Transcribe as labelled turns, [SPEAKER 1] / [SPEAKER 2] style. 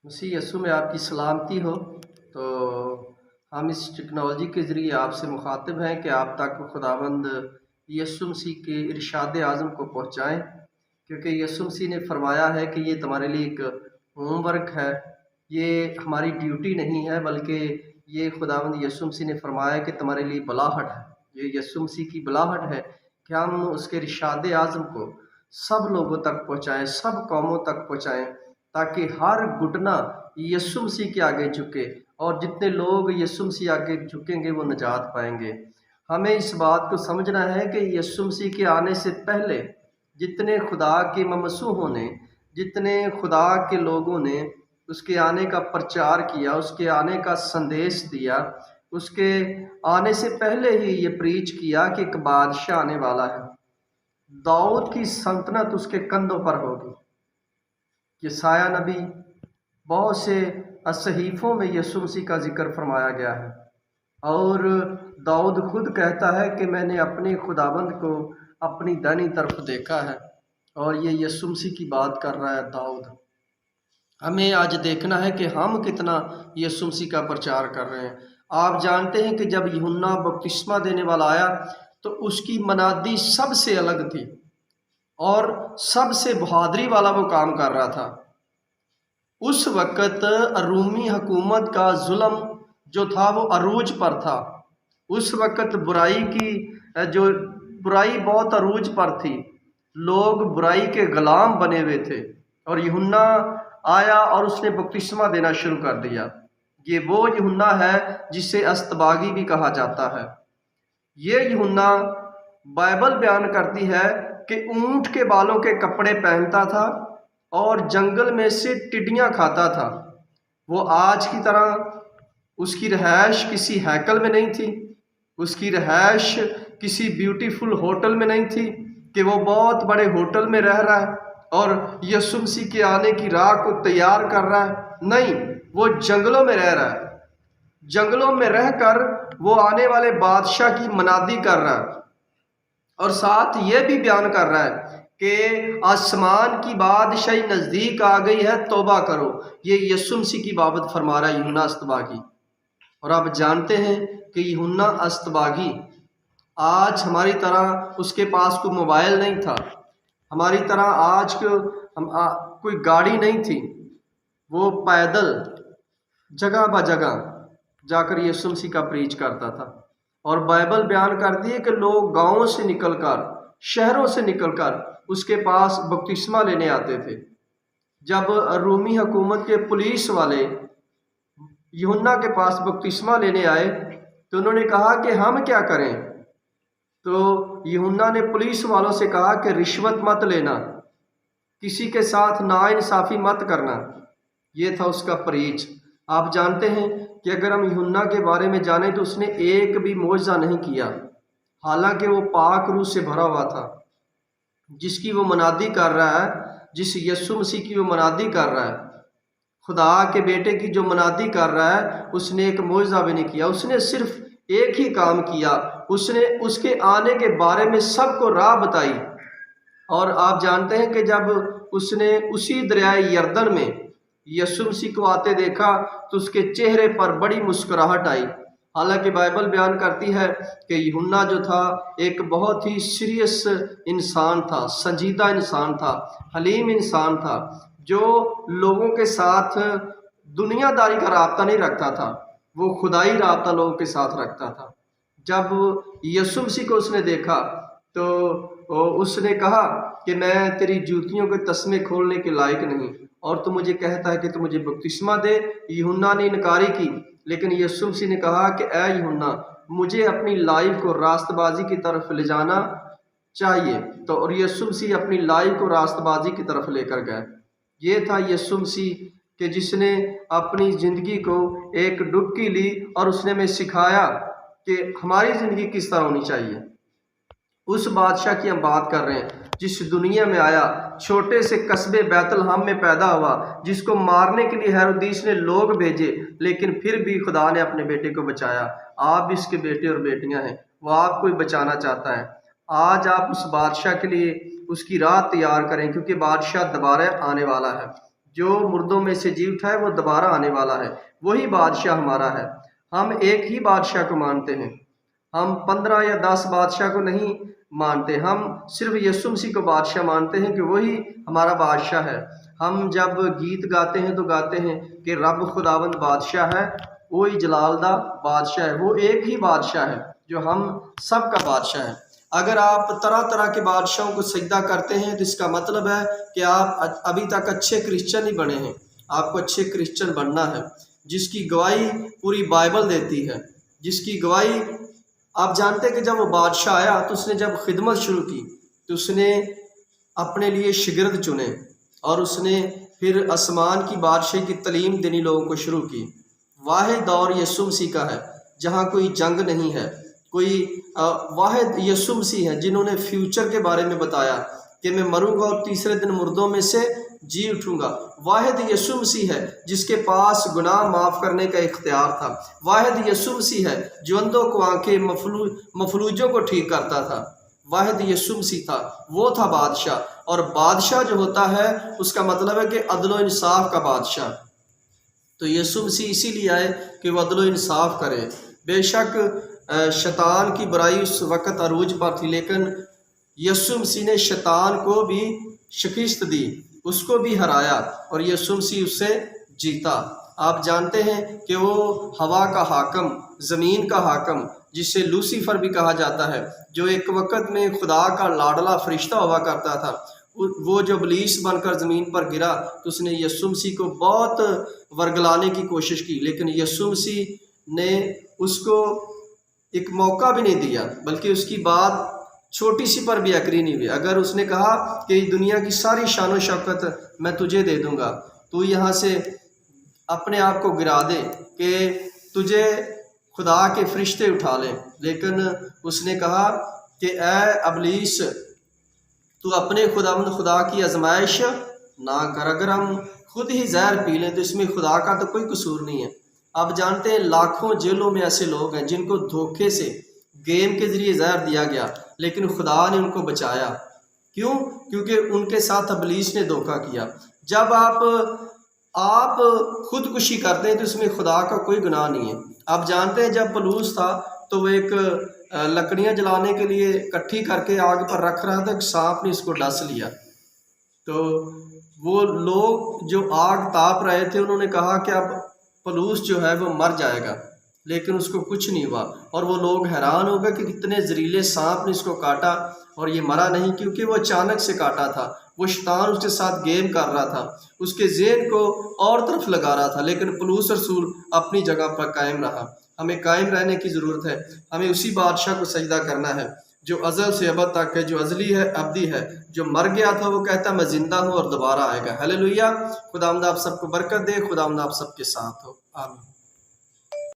[SPEAKER 1] مسیح یسوع میں آپ کی سلامتی ہو۔ تو ہم اس ٹیکنالوجی کے ذریعے آپ سے مخاطب ہیں کہ آپ تک خداوند یسوع مسیح کے ارشاد اعظم کو پہنچائیں، کیونکہ یسوع مسیح نے فرمایا ہے کہ یہ تمہارے لیے ایک ہوم ورک ہے، یہ ہماری ڈیوٹی نہیں ہے، بلکہ یہ خداوند یسوع مسیح نے فرمایا کہ تمہارے لیے بلاہٹ ہے۔ یہ یسوع مسیح کی بلاہٹ ہے کہ ہم اس کے ارشاد اعظم کو سب لوگوں تک پہنچائیں، سب قوموں تک پہنچائیں، تاکہ ہر گھٹنا یسوع مسیح کے آگے جھکے، اور جتنے لوگ یسوع مسیح آگے جھکیں گے وہ نجات پائیں گے۔ ہمیں اس بات کو سمجھنا ہے کہ یسوع مسیح کے آنے سے پہلے جتنے خدا کے ممسوحوں نے، جتنے خدا کے لوگوں نے اس کے آنے کا پرچار کیا، اس کے آنے کا سندیش دیا، اس کے آنے سے پہلے ہی یہ پریچ کیا کہ ایک بادشاہ آنے والا ہے، داؤد کی سلطنت اس کے کندھوں پر ہوگی۔ یسایہ نبی بہت سے صحیفوں میں یسوع مسیح کا ذکر فرمایا گیا ہے، اور داؤد خود کہتا ہے کہ میں نے اپنے خداوند کو اپنی دائنی طرف دیکھا ہے، اور یہ یسوع مسیح کی بات کر رہا ہے داؤد۔ ہمیں آج دیکھنا ہے کہ ہم کتنا یسوع مسیح کا پرچار کر رہے ہیں۔ آپ جانتے ہیں کہ جب یوحنا بپتسمہ دینے والا آیا تو اس کی منادی سب سے الگ تھی، اور سب سے بہادری والا وہ کام کر رہا تھا۔ اس وقت رومی حکومت کا ظلم جو تھا وہ عروج پر تھا۔ اس وقت برائی بہت عروج پر تھی، لوگ برائی کے غلام بنے ہوئے تھے، اور یوحنا آیا اور اس نے بپتسمہ دینا شروع کر دیا۔ یہ وہ یوحنا ہے جسے استباغی بھی کہا جاتا ہے۔ یہ یوحنا بائبل بیان کرتی ہے کہ اونٹ کے بالوں کے کپڑے پہنتا تھا اور جنگل میں سے ٹڈیاں کھاتا تھا۔ وہ آج کی طرح اس کی رہائش کسی ہیکل میں نہیں تھی، اس کی رہائش کسی بیوٹیفل ہوٹل میں نہیں تھی کہ وہ بہت بڑے ہوٹل میں رہ رہا ہے اور یسوع مسیح کے آنے کی راہ کو تیار کر رہا ہے۔ نہیں، وہ جنگلوں میں رہ رہا ہے۔ جنگلوں میں رہ کر وہ آنے والے بادشاہ کی منادی کر رہا ہے، اور ساتھ یہ بھی بیان کر رہا ہے کہ آسمان کی بادشاہی نزدیک آ گئی ہے، توبہ کرو۔ یہ یسوع مسیح کی بابت فرما رہا ہے یوحنا استباغی۔ اور آپ جانتے ہیں کہ یوحنا استباغی آج ہماری طرح اس کے پاس کوئی موبائل نہیں تھا، ہماری طرح آج کوئی گاڑی نہیں تھی۔ وہ پیدل جگہ بہ جگہ جا کر یسوع مسیح کا پریچ کرتا تھا، اور بائبل بیان کرتی ہے کہ لوگ گاؤں سے نکل کر، شہروں سے نکل کر اس کے پاس بپتسمہ لینے آتے تھے۔ جب رومی حکومت کے پولیس والے یوحنا کے پاس بپتسمہ لینے آئے تو انہوں نے کہا کہ ہم کیا کریں؟ تو یوحنا نے پولیس والوں سے کہا کہ رشوت مت لینا، کسی کے ساتھ ناانصافی مت کرنا۔ یہ تھا اس کا پریچ۔ آپ جانتے ہیں کہ اگر ہم یوحنا کے بارے میں جانیں تو اس نے ایک بھی معجزہ نہیں کیا، حالانکہ وہ پاک روح سے بھرا ہوا تھا۔ جس کی وہ منادی کر رہا ہے، جس یسوع مسیح کی وہ منادی کر رہا ہے، خدا کے بیٹے کی جو منادی کر رہا ہے، اس نے ایک معجزہ بھی نہیں کیا۔ اس نے صرف ایک ہی کام کیا، اس نے اس کے آنے کے بارے میں سب کو راہ بتائی۔ اور آپ جانتے ہیں کہ جب اس نے اسی دریائے یردن میں یسوع مسیح کو آتے دیکھا تو اس کے چہرے پر بڑی مسکراہٹ آئی۔ حالانکہ بائبل بیان کرتی ہے کہ یوحنا جو تھا ایک بہت ہی سیریس انسان تھا، سنجیدہ انسان تھا، حلیم انسان تھا، جو لوگوں کے ساتھ دنیا داری کا رابطہ نہیں رکھتا تھا، وہ خدائی رابطہ لوگوں کے ساتھ رکھتا تھا۔ جب یسوع مسیح کو اس نے دیکھا تو اس نے کہا کہ میں تیری جوتیوں کے تسمے کھولنے کے لائق نہیں، اور تو مجھے کہتا ہے کہ تو مجھے بپتسمہ دے۔ یوحنا نے انکاری کی، لیکن یسوع مسیح نے کہا کہ اے یوحنا، مجھے اپنی لائف کو راست بازی کی طرف لے جانا چاہیے۔ تو اور یسوع مسیح اپنی لائف کو راست بازی کی طرف لے کر گئے۔ یہ تھا یسوع مسیح کہ جس نے اپنی زندگی کو ایک ڈبکی لی اور اس نے ہمیں سکھایا کہ ہماری زندگی کس طرح ہونی چاہیے۔ اس بادشاہ کی ہم بات کر رہے ہیں جس دنیا میں آیا، چھوٹے سے قصبے بیت لحم میں پیدا ہوا، جس کو مارنے کے لیے ہیرودیس نے لوگ بھیجے، لیکن پھر بھی خدا نے اپنے بیٹے کو بچایا۔ آپ بھی اس کے بیٹے اور بیٹیاں ہیں، وہ آپ کو ہی بچانا چاہتا ہے۔ آج آپ اس بادشاہ کے لیے اس کی راہ تیار کریں، کیونکہ بادشاہ دوبارہ آنے والا ہے جو مردوں میں سے جی اٹھا ہے وہ دوبارہ آنے والا ہے، وہی بادشاہ ہمارا ہے۔ ہم ایک ہی بادشاہ کو مانتے ہیں، ہم 15 یا 10 بادشاہ کو نہیں مانتے، ہم صرف یسوع مسیح کو بادشاہ مانتے ہیں کہ وہی ہمارا بادشاہ ہے۔ ہم جب گیت گاتے ہیں تو گاتے ہیں کہ رب خداوند بادشاہ ہے، وہی جلال دا بادشاہ ہے، وہ ایک ہی بادشاہ ہے جو ہم سب کا بادشاہ ہے۔ اگر آپ طرح طرح کے بادشاہوں کو سجدہ کرتے ہیں تو اس کا مطلب ہے کہ آپ ابھی تک اچھے کرسچن ہی بنے ہیں۔ آپ کو اچھے کرسچن بننا ہے، جس کی گواہی پوری بائبل دیتی ہے، جس کی گواہی آپ جانتے ہیں کہ جب وہ بادشاہ آیا تو اس نے جب خدمت شروع کی تو اس نے اپنے لیے شاگرد چنے، اور اس نے پھر آسمان کی بادشاہی کی تعلیم دینی لوگوں کو شروع کی۔ واحد دور یسوع مسیح کا ہے جہاں کوئی جنگ نہیں ہے، واحد یسوع مسیح ہے جنہوں نے فیوچر کے بارے میں بتایا کہ میں مروں گا اور تیسرے دن مردوں میں سے جی اٹھوں گا۔ واحد یسوع مسیح ہے جس کے پاس گناہ معاف کرنے کا اختیار تھا۔ واحد یسوع مسیح ہے جو اندھوں کو آنکھیں، مفلوجوں کو ٹھیک کرتا تھا۔ واحد یسوع مسیح تھا، وہ تھا بادشاہ، اور بادشاہ جو ہوتا ہے اس کا مطلب ہے کہ عدل و انصاف کا بادشاہ۔ تو یسوع مسیح اسی لیے آئے کہ وہ عدل و انصاف کرے۔ بے شک شیطان کی برائی اس وقت عروج پر تھی، لیکن یسوع مسیح نے شیطان کو بھی شکست دی، اس کو بھی ہرایا، اور یسوع مسیح اس سے جیتا۔ آپ جانتے ہیں کہ وہ ہوا کا حاکم، زمین کا حاکم، جسے لوسیفر بھی کہا جاتا ہے، جو ایک وقت میں خدا کا لاڈلا فرشتہ ہوا کرتا تھا، وہ جو ابلیس بن کر زمین پر گرا تو اس نے یسوع مسیح کو بہت ورگلانے کی کوشش کی، لیکن یسوع مسیح نے اس کو ایک موقع بھی نہیں دیا، بلکہ اس کی بات چھوٹی سی پر بھی اکری نہیں ہوئی۔ اگر اس نے کہا کہ دنیا کی ساری شان و شوکت میں تجھے دے دوں گا، تو یہاں سے اپنے آپ کو گرا دے کہ تجھے خدا کے فرشتے اٹھا لیں، لیکن اس نے کہا کہ اے ابلیس، تو اپنے خدا کی آزمائش نہ کر۔ اگر ہم خود ہی زہر پی لیں تو اس میں خدا کا تو کوئی قصور نہیں ہے۔ آپ جانتے ہیں لاکھوں جیلوں میں ایسے لوگ ہیں جن کو دھوکے سے گیم کے ذریعے زہر دیا گیا، لیکن خدا نے ان کو بچایا۔ کیوں؟ کیونکہ ان کے ساتھ ابلیس نے دھوکہ کیا۔ جب آپ خودکشی کرتے ہیں تو اس میں خدا کا کوئی گناہ نہیں ہے۔ آپ جانتے ہیں جب پولس تھا تو وہ ایک لکڑیاں جلانے کے لیے اکٹھی کر کے آگ پر رکھ رہا تھا، ایک سانپ نے اس کو ڈس لیا، تو وہ لوگ جو آگ تاپ رہے تھے انہوں نے کہا کہ اب پولس جو ہے وہ مر جائے گا، لیکن اس کو کچھ نہیں ہوا، اور وہ لوگ حیران ہو گئے کہ کتنے زہریلے سانپ نے اس کو کاٹا اور یہ مرا نہیں، کیونکہ وہ اچانک سے کاٹا تھا۔ وہ شیطان اس کے ساتھ گیم کر رہا تھا، اس کے ذہن کو اور طرف لگا رہا تھا، لیکن پولس رسول اپنی جگہ پر قائم رہا۔ ہمیں قائم رہنے کی ضرورت ہے، ہمیں اسی بادشاہ کو سجدہ کرنا ہے جو ازل سے ابد تک ہے، جو ازلی ہے، ابدی ہے، جو مر گیا تھا وہ کہتا میں زندہ ہوں اور دوبارہ آئے گا۔ ہلیلویہ۔ خداوند آپ سب کو برکت دے، خداوند آپ سب کے ساتھ ہو، آمین۔